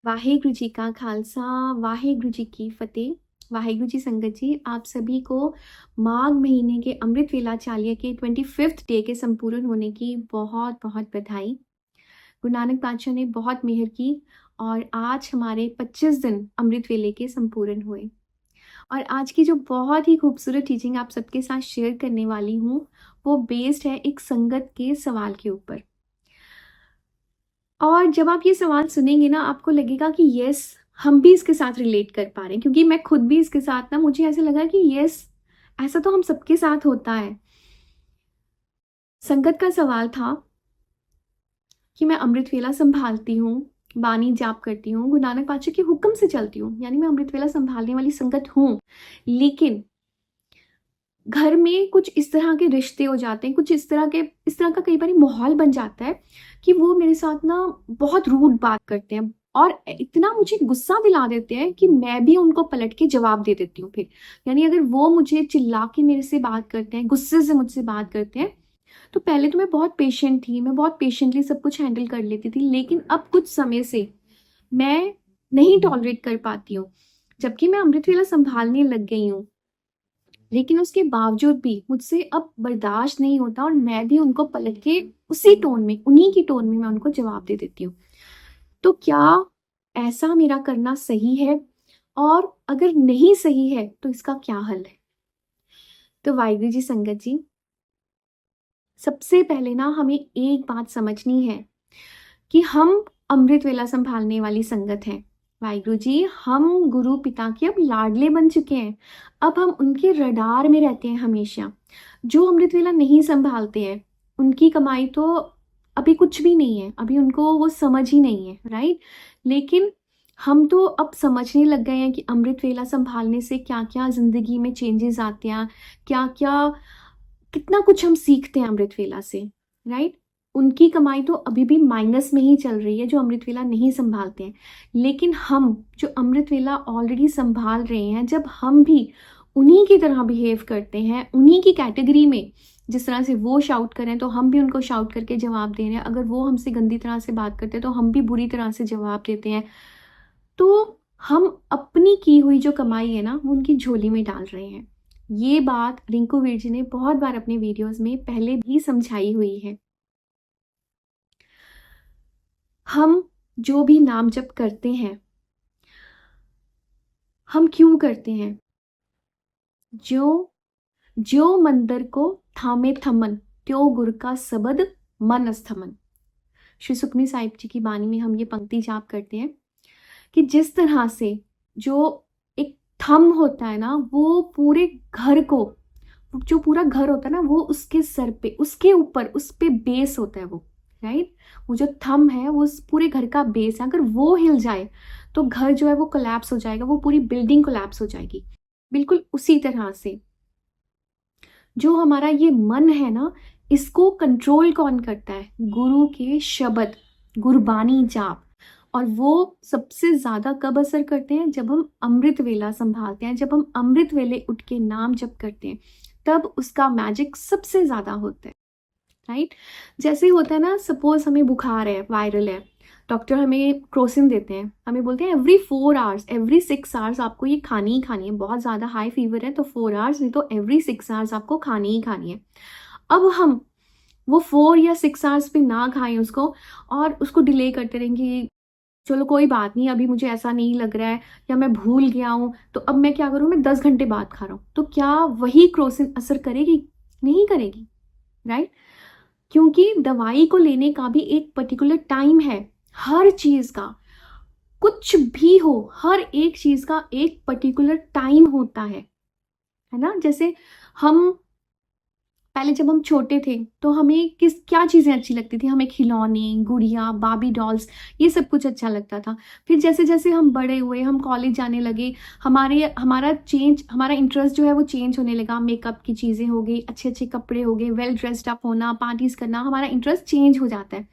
वाहेगुरु जी का खालसा, वाहेगुरु जी की फतेह। वाहेगुरु जी संगत जी, आप सभी को माघ महीने के अमृत वेला चालिया के 25th डे के संपूर्ण होने की बहुत बहुत बधाई। गुरु नानक पातशाह ने बहुत मेहर की और आज हमारे 25 दिन अमृत वेले के संपूर्ण हुए। और आज की जो बहुत ही खूबसूरत टीचिंग आप सबके साथ शेयर करने वाली हूँ, वो बेस्ड है एक संगत के सवाल के ऊपर। और जब आप ये सवाल सुनेंगे ना, आपको लगेगा कि यस, हम भी इसके साथ रिलेट कर पा रहे हैं, क्योंकि मैं खुद भी इसके साथ ना, मुझे ऐसे लगा कि यस, ऐसा तो हम सबके साथ होता है। संगत का सवाल था कि मैं अमृत वेला संभालती हूँ, बानी जाप करती हूँ, गुरु नानक पातशाह के हुक्म से चलती हूँ, यानी मैं अमृत वेला संभालने वाली संगत हूँ, लेकिन घर में कुछ इस तरह के रिश्ते हो जाते हैं, कुछ इस तरह का कई बार माहौल बन जाता है कि वो मेरे साथ ना बहुत रूड बात करते हैं और इतना मुझे गुस्सा दिला देते हैं कि मैं भी उनको पलट के जवाब दे देती हूँ फिर। यानी अगर वो मुझे चिल्ला के मेरे से बात करते हैं, गुस्से से मुझसे बात करते हैं, तो पहले तो मैं बहुत पेशेंट थी, मैं बहुत पेशेंटली सब कुछ हैंडल कर लेती थी, लेकिन अब कुछ समय से मैं नहीं टॉलरेट कर पाती हूँ। जबकि मैं अमृत वेला संभालने लग गई हूँ, लेकिन उसके बावजूद भी मुझसे अब बर्दाश्त नहीं होता और मैं भी उनको पलट के उसी टोन में, उन्हीं की टोन में मैं उनको जवाब दे देती हूँ। तो क्या ऐसा मेरा करना सही है? और अगर नहीं सही है तो इसका क्या हल है? तो वाहिगुरु जी संगत जी, सबसे पहले ना हमें एक बात समझनी है कि हम अमृत वेला संभालने वाली संगत हैं। वाहिगुरु जी, हम गुरु पिता के अब लाडले बन चुके हैं। अब हम उनके रडार में रहते हैं हमेशा। जो अमृत वेला नहीं संभालते हैं, उनकी कमाई तो अभी कुछ भी नहीं है, अभी उनको वो समझ ही नहीं है, राइट? लेकिन हम तो अब समझने लग गए हैं कि अमृत वेला संभालने से क्या क्या जिंदगी में चेंजेस आते हैं, क्या क्या, कितना कुछ हम सीखते हैं अमृत वेला से, राइट? उनकी कमाई तो अभी भी माइनस में ही चल रही है, जो अमृत वेला नहीं संभालते हैं। लेकिन हम जो अमृत वेला ऑलरेडी संभाल रहे हैं, जब हम भी उन्हीं की तरह बिहेव करते हैं, उन्हीं की कैटेगरी में, जिस तरह से वो शाउट करें तो हम भी उनको शाउट करके जवाब दे रहे हैं, अगर वो हमसे गंदी तरह से बात करते हैं तो हम भी बुरी तरह से जवाब देते हैं, तो हम अपनी की हुई जो कमाई है ना, वो उनकी झोली में डाल रहे हैं। ये बात रिंकू वीर जी ने बहुत बार अपने वीडियोस में पहले भी समझाई हुई है। हम जो भी नाम जप करते हैं, हम क्यों करते हैं? जो जो मंदिर को थामे थमन, त्यो गुर का सबद मन अस्थमन। श्री सुखमनी साहिब जी की बानी में हम ये पंक्ति जाप करते हैं कि जिस तरह से जो एक थम होता है ना, वो पूरे घर को, जो पूरा घर होता है ना, वो उसके सर पे, उसके ऊपर, उस पे बेस होता है वो, राइट? वो जो थम है वो उस पूरे घर का बेस है। अगर वो हिल जाए तो घर जो है वो कोलैप्स हो जाएगा, वो पूरी बिल्डिंग कोलैप्स हो जाएगी। बिल्कुल उसी तरह से जो हमारा ये मन है ना, इसको कंट्रोल कौन करता है? गुरु के शब्द, गुरबानी जाप। और वो सबसे ज्यादा कब असर करते हैं? जब हम अमृत वेला संभालते हैं, जब हम अमृत वेले उठ के नाम जप करते हैं, तब उसका मैजिक सबसे ज्यादा होता है, राइट? जैसे होता है ना, सपोज हमें बुखार है, वायरल है, डॉक्टर हमें क्रोसिन देते हैं, हमें बोलते हैं एवरी 4 आवर्स, एवरी 6 आवर्स आपको ये खानी ही खानी है। बहुत ज़्यादा हाई फीवर है तो 4 आवर्स, नहीं तो एवरी 6 आवर्स आपको खानी ही खानी है। अब हम वो 4 या 6 आवर्स पे ना खाएं उसको, और उसको डिले करते रहेंगे, चलो कोई बात नहीं, अभी मुझे ऐसा नहीं लग रहा है, या मैं भूल गया हूँ, तो अब मैं क्या करूँ, मैं 10 घंटे बाद खा रहा हूँ, तो क्या वही क्रोसिन असर करेगी? नहीं करेगी, राइट? क्योंकि दवाई को लेने का भी एक पर्टिकुलर टाइम है। हर चीज का, कुछ भी हो, हर एक चीज का एक पर्टिकुलर टाइम होता है ना? जैसे हम पहले जब हम छोटे थे तो हमें क्या चीजें अच्छी लगती थी? हमें खिलौने, गुड़िया, बाबी डॉल्स, ये सब कुछ अच्छा लगता था। फिर जैसे जैसे हम बड़े हुए, हम कॉलेज जाने लगे, हमारा इंटरेस्ट जो है वो चेंज होने लगा। मेकअप की चीजें हो गई, अच्छे अच्छे कपड़े हो गए, वेल ड्रेस्ड अप होना, पार्टीज करना, हमारा इंटरेस्ट चेंज हो जाता है,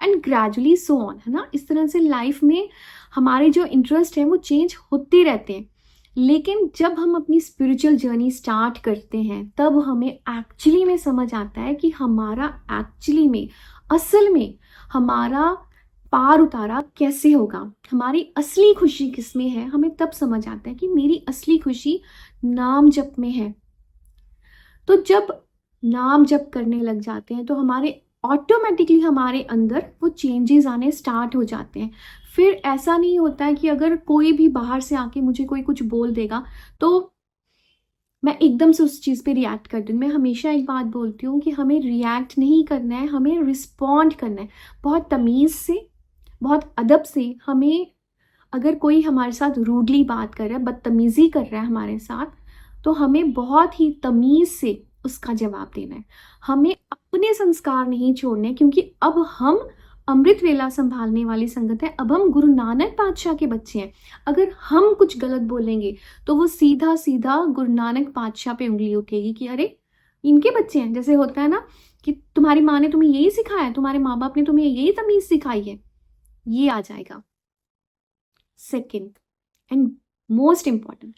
एंड ग्रेजुअली सो ऑन, है ना? इस तरह से लाइफ में हमारे जो इंटरेस्ट है वो चेंज होते रहते हैं। लेकिन जब हम अपनी स्पिरिचुअल जर्नी स्टार्ट करते हैं, तब हमें एक्चुअली में समझ आता है कि हमारा एक्चुअली में, असल में हमारा पार उतारा कैसे होगा, हमारी असली खुशी किसमें है, हमें तब समझ आता है कि मेरी असली खुशी नाम जप में है। तो जब नाम जप करने लग जाते हैं तो हमारे ऑटोमेटिकली हमारे अंदर वो चेंजेस आने स्टार्ट हो जाते हैं। फिर ऐसा नहीं होता है कि अगर कोई भी बाहर से आके मुझे कोई कुछ बोल देगा तो मैं एकदम से उस चीज़ पे रिएक्ट कर दूँ। मैं हमेशा एक बात बोलती हूँ कि हमें रिएक्ट नहीं करना है, हमें रिस्पॉन्ड करना है। बहुत तमीज़ से, बहुत अदब से हमें, अगर कोई हमारे साथ रूडली बात कर रहा है, बदतमीज़ी कर रहा है हमारे साथ, तो हमें बहुत ही तमीज़ से उसका जवाब देना है। हमें अपने संस्कार नहीं छोड़ने, क्योंकि अब हम अमृत वेला संभालने वाली संगत है। अब हम गुरु नानक पातशाह के बच्चे हैं। अगर हम कुछ गलत बोलेंगे तो वो सीधा सीधा गुरु नानक पातशाह पे उंगली उठेगी कि अरे इनके बच्चे हैं। जैसे होता है ना कि तुम्हारी माँ ने तुम्हें यही सिखाया है, तुम्हारे माँ बाप ने तुम्हें यही तमीज़ सिखाई है, ये आ जाएगा। Second and most important,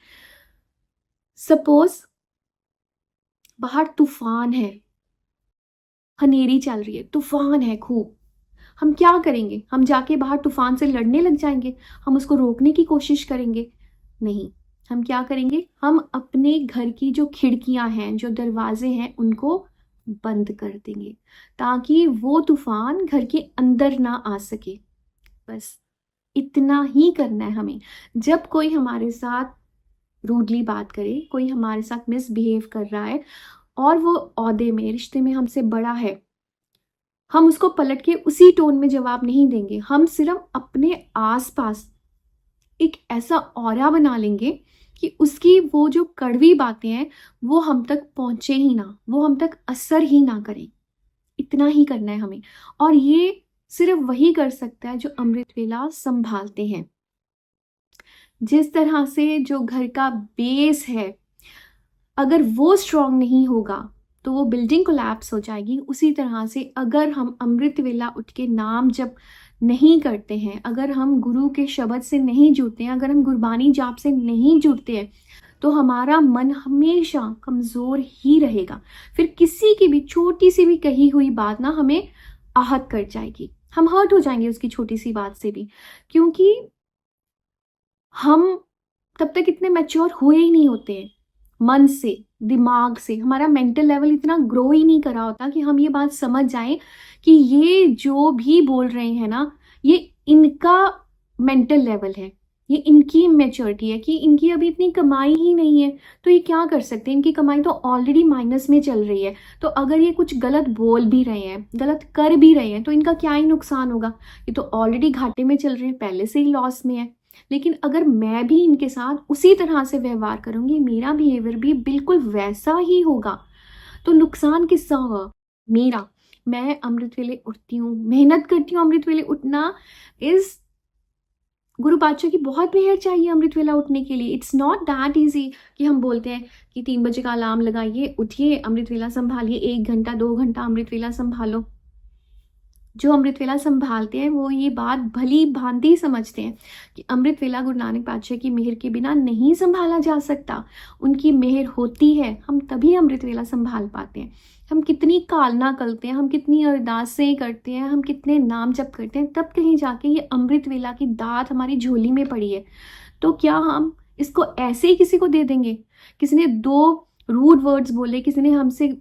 suppose बाहर तूफान है, हनेरी चल रही है, तूफान है खूब, हम क्या करेंगे? हम जाके बाहर तूफान से लड़ने लग जाएंगे? हम उसको रोकने की कोशिश करेंगे? नहीं। हम क्या करेंगे? हम अपने घर की जो खिड़कियां हैं, जो दरवाजे हैं, उनको बंद कर देंगे ताकि वो तूफान घर के अंदर ना आ सके। बस इतना ही करना है हमें। जब कोई हमारे साथ रूडली बात करे, कोई हमारे साथ मिसबिहेव कर रहा है और वो ओहदे में, रिश्ते में हमसे बड़ा है, हम उसको पलट के उसी टोन में जवाब नहीं देंगे। हम सिर्फ अपने आसपास एक ऐसा ऑरा बना लेंगे कि उसकी वो जो कड़वी बातें हैं वो हम तक पहुंचे ही ना, वो हम तक असर ही ना करें। इतना ही करना है हमें। और ये सिर्फ वही कर सकता है जो अमृत वेला संभालते हैं। जिस तरह से जो घर का बेस है, अगर वो स्ट्रांग नहीं होगा तो वो बिल्डिंग कोलैप्स हो जाएगी। उसी तरह से अगर हम अमृत वेला उठ के नाम जप नहीं करते हैं, अगर हम गुरु के शब्द से नहीं जुड़ते हैं, अगर हम गुरबानी जाप से नहीं जुड़ते हैं, तो हमारा मन हमेशा कमज़ोर ही रहेगा। फिर किसी की भी छोटी सी भी कही हुई बात ना हमें आहत कर जाएगी, हम हर्ट हो जाएंगे उसकी छोटी सी बात से भी, क्योंकि हम तब तक इतने मैच्योर हुए ही नहीं होते हैं मन से, दिमाग से। हमारा मेंटल लेवल इतना ग्रो ही नहीं करा होता कि हम ये बात समझ जाएं कि ये जो भी बोल रहे हैं ना, ये इनका मेंटल लेवल है, ये इनकी मैच्योरिटी है, कि इनकी अभी इतनी कमाई ही नहीं है तो ये क्या कर सकते हैं। इनकी कमाई तो ऑलरेडी माइनस में चल रही है, तो अगर ये कुछ गलत बोल भी रहे हैं, गलत कर भी रहे हैं, तो इनका क्या ही नुकसान होगा। ये तो ऑलरेडी घाटे में चल रहे हैं, पहले से ही लॉस में है। लेकिन अगर मैं भी इनके साथ उसी तरह से व्यवहार करूंगी, मेरा बिहेवियर भी बिल्कुल वैसा ही होगा, तो नुकसान किसका होगा? मेरा। मैं अमृत वेले उठती हूँ, मेहनत करती हूँ। अमृत वेले उठना इज, गुरु पातशाह की बहुत मेहर चाहिए अमृत वेला उठने के लिए। इट्स नॉट दैट ईजी कि हम बोलते हैं कि 3 बजे का अलार्म लगाइए, उठिए, अमृत वेला संभालिए, 1 घंटा 2 घंटा अमृत वेला संभालो। जो अमृत वेला संभालते हैं वो ये बात भली भांति समझते हैं कि अमृत वेला गुरु नानक पातशाह की मेहर के बिना नहीं संभाला जा सकता। उनकी मेहर होती है, हम तभी अमृत वेला संभाल पाते हैं। हम कितनी कालना करते हैं, हम कितनी अरदासें करते हैं, हम कितने नाम जप करते हैं, तब कहीं जाके ये अमृत वेला की दात हमारी झोली में पड़ी है। तो क्या हम इसको ऐसे ही किसी को दे देंगे? किसी ने 2 रूड वर्ड्स बोले, किसी ने हमसे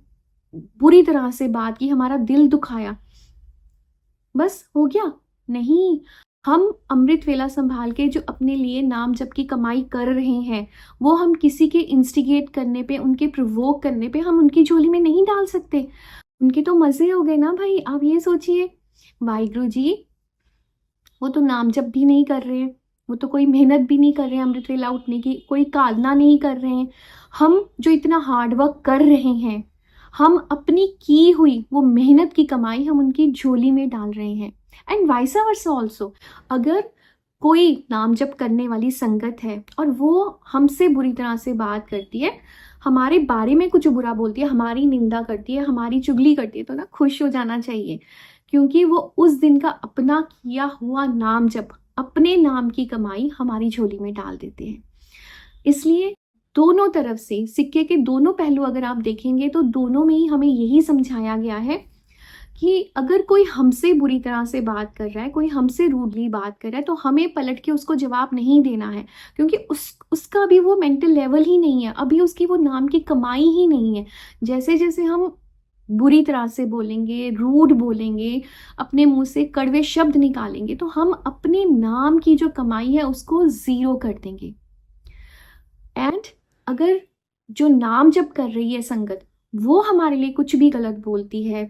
बुरी तरह से बात की, हमारा दिल दुखाया, बस हो गया? नहीं। हम अमृत वेला संभाल के जो अपने लिए नाम जप की कमाई कर रहे हैं, वो हम किसी के इंस्टिगेट करने पे, उनके प्रोवोक करने पे हम उनकी झोली में नहीं डाल सकते। उनके तो मजे हो गए ना भाई। आप ये सोचिए, वाहिगुरु जी वो तो नाम जप भी नहीं कर रहे हैं, वो तो कोई मेहनत भी नहीं कर रहे हैं अमृत वेला उठने की, कोई कालना नहीं कर रहे हैं। हम जो इतना हार्ड वर्क कर रहे हैं, हम अपनी की हुई वो मेहनत की कमाई हम उनकी झोली में डाल रहे हैं। एंड वाइस वर्सा ऑल्सो, अगर कोई नाम जप करने वाली संगत है और वो हमसे बुरी तरह से बात करती है, हमारे बारे में कुछ बुरा बोलती है, हमारी निंदा करती है, हमारी चुगली करती है, तो ना खुश हो जाना चाहिए, क्योंकि वो उस दिन का अपना किया हुआ नाम जप, अपने नाम की कमाई हमारी झोली में डाल देते हैं। इसलिए दोनों तरफ से सिक्के के दोनों पहलू अगर आप देखेंगे तो दोनों में ही हमें यही समझाया गया है कि अगर कोई हमसे बुरी तरह से बात कर रहा है, कोई हमसे रूडली बात कर रहा है, तो हमें पलट के उसको जवाब नहीं देना है, क्योंकि उसका भी वो मेंटल लेवल ही नहीं है, अभी उसकी वो नाम की कमाई ही नहीं है। जैसे जैसे हम बुरी तरह से बोलेंगे, रूड बोलेंगे, अपने मुंह से कड़वे शब्द निकालेंगे, तो हम अपने नाम की जो कमाई है उसको ज़ीरो कर देंगे। एंड अगर जो नाम जब कर रही है संगत, वो हमारे लिए कुछ भी गलत बोलती है,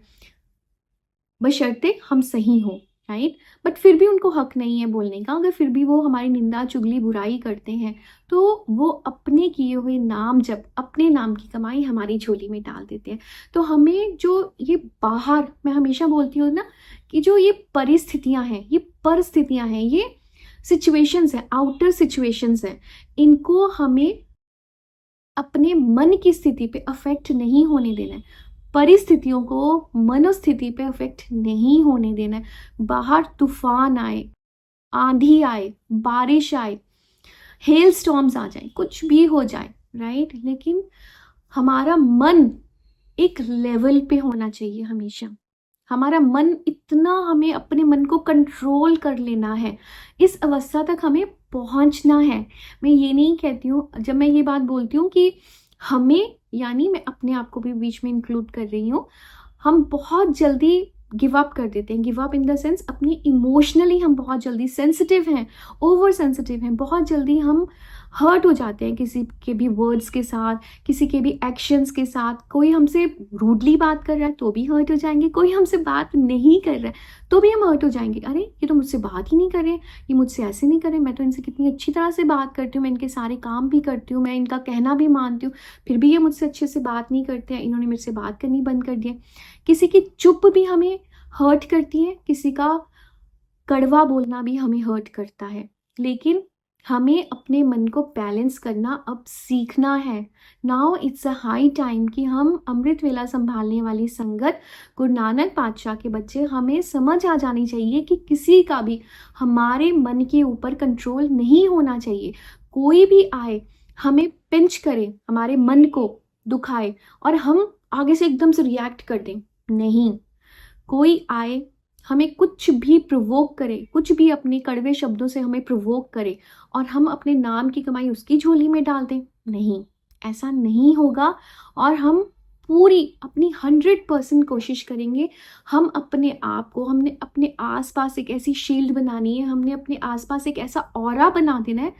बशर्ते हम सही हो, राइट, बट फिर भी उनको हक नहीं है बोलने का, अगर फिर भी वो हमारी निंदा चुगली बुराई करते हैं, तो वो अपने किए हुए नाम जब अपने नाम की कमाई हमारी झोली में डाल देते हैं। तो हमें जो ये बाहर, मैं हमेशा बोलती हूँ ना कि जो ये परिस्थितियाँ हैं, ये परिस्थितियाँ हैं, ये सिचुएशंस हैं, आउटर सिचुएशंस हैं, इनको हमें अपने मन की स्थिति पे अफेक्ट नहीं होने देना है, परिस्थितियों को मनोस्थिति पे अफेक्ट नहीं होने देना है। बाहर तूफान आए, आंधी आए, बारिश आए, हेल स्टॉर्म्स आ जाए, कुछ भी हो जाए, राइट, लेकिन हमारा मन एक लेवल पे होना चाहिए हमेशा। हमारा मन इतना, हमें अपने मन को कंट्रोल कर लेना है, इस अवस्था तक हमें पहुंचना है। मैं ये नहीं कहती हूँ, जब मैं ये बात बोलती हूँ कि हमें, यानी मैं अपने आप को भी बीच में इंक्लूड कर रही हूँ, हम बहुत जल्दी गिव अप कर देते हैं। Give up in the sense, अपनी इमोशनली हम बहुत जल्दी सेंसिटिव हैं, ओवर सेंसिटिव हैं, बहुत जल्दी हम हर्ट हो जाते हैं किसी के भी वर्ड्स के साथ, किसी के भी एक्शंस के साथ। कोई हमसे रूडली बात कर रहा है तो भी हर्ट हो जाएंगे, कोई हमसे बात नहीं कर रहा है तो भी हम हर्ट हो जाएंगे, अरे ये तो मुझसे बात ही नहीं कर रहे, ये मुझसे ऐसे नहीं कर रहे, मैं तो इनसे कितनी अच्छी तरह से बात करती हूँ, मैं इनके सारे काम भी करती हूँ, मैं इनका कहना भी मानती हूँ, फिर भी ये मुझसे अच्छे से बात नहीं करते हैं, इन्होंने मेरे से बात करनी बंद कर दिया। किसी की चुप भी हमें हर्ट करती है, किसी का कड़वा बोलना भी हमें हर्ट करता है, लेकिन हमें अपने मन को बैलेंस करना अब सीखना है। Now it's a high time कि हम अमृत वेला संभालने वाली संगत गुरु नानक पातशाह के बच्चे, हमें समझ आ जानी चाहिए कि किसी का भी हमारे मन के ऊपर कंट्रोल नहीं होना चाहिए। कोई भी आए, हमें पिंच करे, हमारे मन को दुखाए और हम आगे से एकदम से रिएक्ट कर दें, नहीं। कोई आए, हमें कुछ भी प्रोवोक करे, कुछ भी अपने कड़वे शब्दों से हमें प्रोवोक करे और हम अपने नाम की कमाई उसकी झोली में डाल दें, नहीं, ऐसा नहीं होगा। और हम पूरी अपनी 100% कोशिश करेंगे। हम अपने आप को, हमने अपने आसपास एक ऐसी शील्ड बनानी है, हमने अपने आसपास एक ऐसा ऑरा बना देना है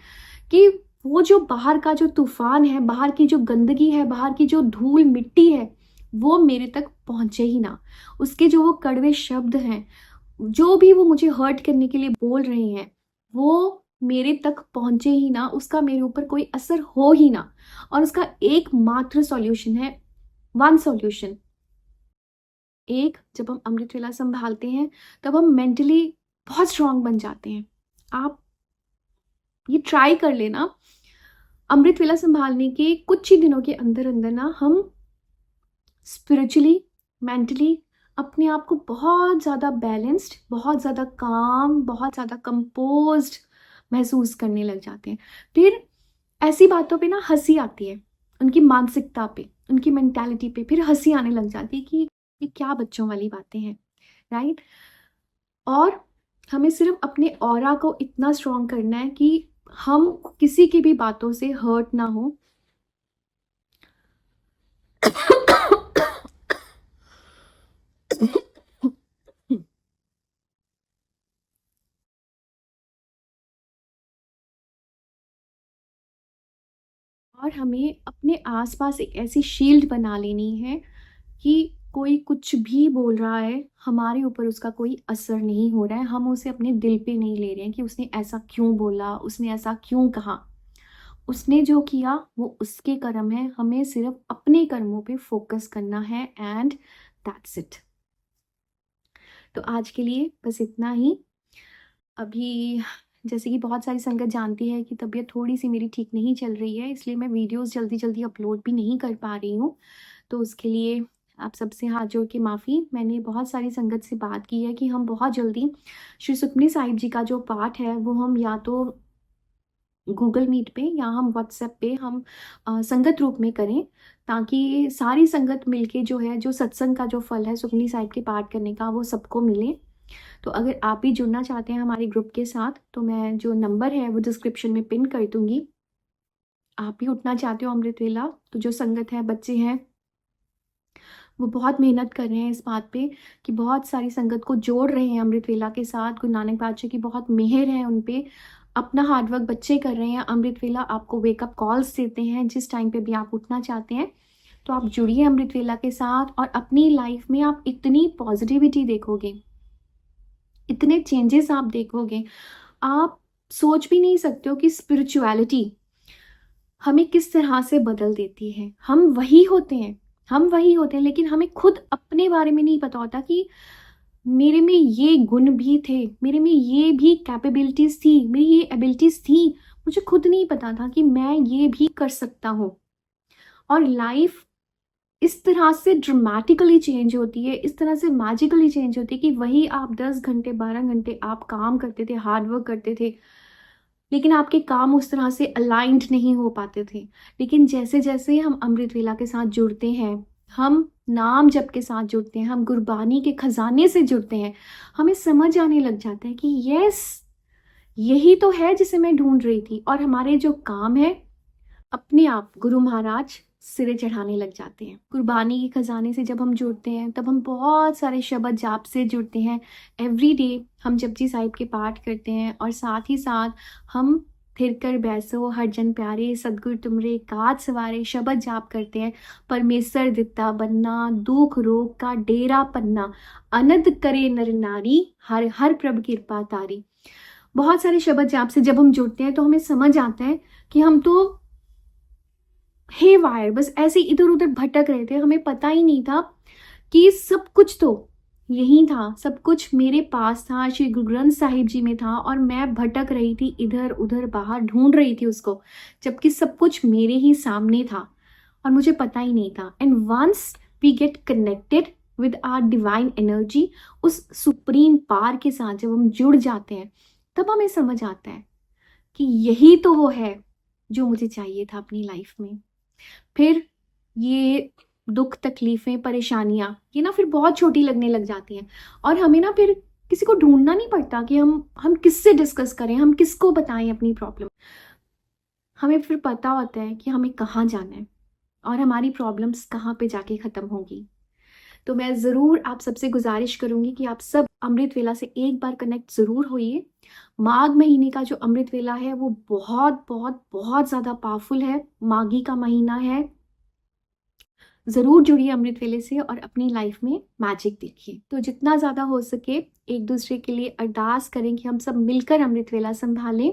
कि वो जो बाहर का जो तूफान है, बाहर की जो गंदगी है, बाहर की जो धूल मिट्टी है, वो मेरे तक पहुंचे ही ना। उसके जो वो कड़वे शब्द हैं, जो भी वो मुझे हर्ट करने के लिए बोल रहे हैं, वो मेरे तक पहुंचे ही ना, उसका मेरे ऊपर कोई असर हो ही ना। और उसका एकमात्र सॉल्यूशन है, वन सॉल्यूशन। एक, जब हम अमृत वेला संभालते हैं तब हम मेंटली बहुत स्ट्रांग बन जाते हैं। आप ये ट्राई कर लेना, अमृत वेला संभालने के कुछ ही दिनों के अंदर अंदर ना हम स्पिरिचुअली, मेंटली अपने आप को बहुत ज़्यादा बैलेंस्ड, बहुत ज़्यादा काम, बहुत ज़्यादा कंपोज्ड महसूस करने लग जाते हैं। फिर ऐसी बातों पे ना हंसी आती है, उनकी मानसिकता पे, उनकी मेंटालिटी पे फिर हंसी आने लग जाती है कि ये क्या बच्चों वाली बातें हैं, राइट। और हमें सिर्फ अपने ऑरा को इतना स्ट्रॉन्ग करना है कि हम किसी की भी बातों से हर्ट ना हो। और हमें अपने आसपास एक ऐसी शील्ड बना लेनी है कि कोई कुछ भी बोल रहा है, हमारे ऊपर उसका कोई असर नहीं हो रहा है, हम उसे अपने दिल पे नहीं ले रहे हैं कि उसने ऐसा क्यों बोला, उसने ऐसा क्यों कहा। उसने जो किया वो उसके कर्म है, हमें सिर्फ अपने कर्मों पे फोकस करना है, एंड दैट्स इट। तो आज के लिए बस इतना ही। अभी जैसे कि बहुत सारी संगत जानती है कि तबीयत थोड़ी सी मेरी ठीक नहीं चल रही है, इसलिए मैं वीडियोस जल्दी जल्दी अपलोड भी नहीं कर पा रही हूँ। तो उसके लिए आप सबसे हाथ जोड़ के माफ़ी। मैंने बहुत सारी संगत से बात की है कि हम बहुत जल्दी श्री सुखमनी साहिब जी का जो पाठ है वो हम या तो गूगल मीट पे या हम व्हाट्सएप पे हम संगत रूप में करें, ताकि सारी संगत मिलके जो है, जो सत्संग का जो फल है सुखमनी साहिब के पाठ करने का, वो सबको मिले। तो अगर आप भी जुड़ना चाहते हैं हमारे ग्रुप के साथ, तो मैं जो नंबर है वो डिस्क्रिप्शन में पिन कर दूंगी। आप भी उठना चाहते हो अमृत वेला, तो जो संगत है, बच्चे हैं, वो बहुत मेहनत कर रहे हैं इस बात पे कि बहुत सारी संगत को जोड़ रहे हैं अमृत वेला के साथ। गुरु नानक बादशाह की बहुत मेहर है उन पे। अपना हार्डवर्क बच्चे कर रहे हैं। अमृत वेला आपको वेकअप कॉल्स देते हैं, जिस टाइम पे भी आप उठना चाहते हैं तो आप जुड़िए अमृत वेला के साथ, और अपनी लाइफ में आप इतनी पॉजिटिविटी देखोगे, इतने चेंजेस आप देखोगे, आप सोच भी नहीं सकते हो कि स्पिरिचुअलिटी हमें किस तरह से बदल देती है। हम वही होते हैं, लेकिन हमें खुद अपने बारे में नहीं पता होता कि मेरे में ये गुण भी थे, मेरे में ये भी कैपेबिलिटीज थी, मेरी ये एबिलिटीज थी। मुझे खुद नहीं पता था कि मैं ये भी कर सकता हूँ। और लाइफ इस तरह से ड्रामेटिकली चेंज होती है, इस तरह से मैजिकली चेंज होती है कि वही आप 10 घंटे 12 घंटे आप काम करते थे, हार्डवर्क करते थे, लेकिन आपके काम उस तरह से अलाइंड नहीं हो पाते थे। लेकिन जैसे जैसे हम अमृत वेला के साथ जुड़ते हैं, हम नाम जप के साथ जुड़ते हैं, हम गुरबानी के खजाने से जुड़ते हैं, हमें समझ आने लग जाता है कि यस, यही तो है जिसे मैं ढूंढ रही थी। और हमारे जो काम है, अपने आप गुरु महाराज सिरे चढ़ाने लग जाते हैं। कुर्बानी के खजाने से जब हम जुड़ते हैं, तब हम बहुत सारे शब्द जाप से जुड़ते हैं। एवरी डे हम जपजी साहिब के पाठ करते हैं, और साथ ही साथ हम थिर कर बैसो हर जन प्यारे, सदगुरु तुमरे काज सवारे शब्द जाप करते हैं। परमेश्वर दिता बनना, दुख रोग का डेरा पन्ना, अनद करे नर नारी, हर हर प्रभ कृपा तारी। बहुत सारे शब्द जाप से जब हम जुड़ते हैं तो हमें समझ आता है कि हम तो हे वायर बस ऐसे इधर उधर भटक रहे थे। हमें पता ही नहीं था कि सब कुछ तो यही था, सब कुछ मेरे पास था, श्री गुरु ग्रंथ साहिब जी में था, और मैं भटक रही थी इधर उधर, बाहर ढूंढ रही थी उसको, जबकि सब कुछ मेरे ही सामने था और मुझे पता ही नहीं था। And once we get connected with our divine energy, उस सुप्रीम पावर के साथ जब हम जुड़ जाते हैं, तब हमें समझ आता है कि यही तो वो है जो मुझे चाहिए था अपनी लाइफ में। फिर ये दुख तकलीफें परेशानियां, ये ना फिर बहुत छोटी लगने लग जाती हैं, और हमें ना फिर किसी को ढूंढना नहीं पड़ता कि हम किससे डिस्कस करें, हम किसको बताएं अपनी प्रॉब्लम। हमें फिर पता होता है कि हमें कहाँ जाना है और हमारी प्रॉब्लम्स कहाँ पे जाके ख़त्म होगी। तो मैं ज़रूर आप सबसे गुजारिश करूँगी कि आप सब अमृत वेला से एक बार कनेक्ट ज़रूर होइए। माघ महीने का जो अमृत वेला है वो बहुत बहुत बहुत ज़्यादा पावरफुल है, माघी का महीना है। ज़रूर जुड़िए अमृत वेले से और अपनी लाइफ में मैजिक देखिए। तो जितना ज़्यादा हो सके एक दूसरे के लिए अरदास करें कि हम सब मिलकर अमृत वेला संभालें।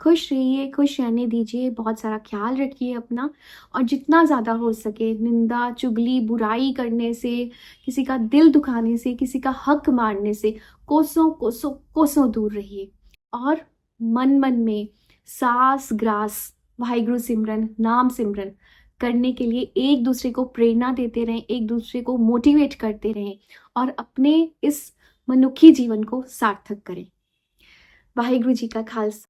खुश रहिए, खुश रहने दीजिए, बहुत सारा ख्याल रखिए अपना, और जितना ज़्यादा हो सके निंदा चुगली बुराई करने से, किसी का दिल दुखाने से, किसी का हक मारने से कोसों कोसों कोसों दूर रहिए। और मन मन में सास ग्रास वाहिगुरु सिमरन, नाम सिमरन करने के लिए एक दूसरे को प्रेरणा देते रहें, एक दूसरे को मोटिवेट करते रहें, और अपने इस मनुष्य जीवन को सार्थक करें। वाहिगुरु जी का खालसा।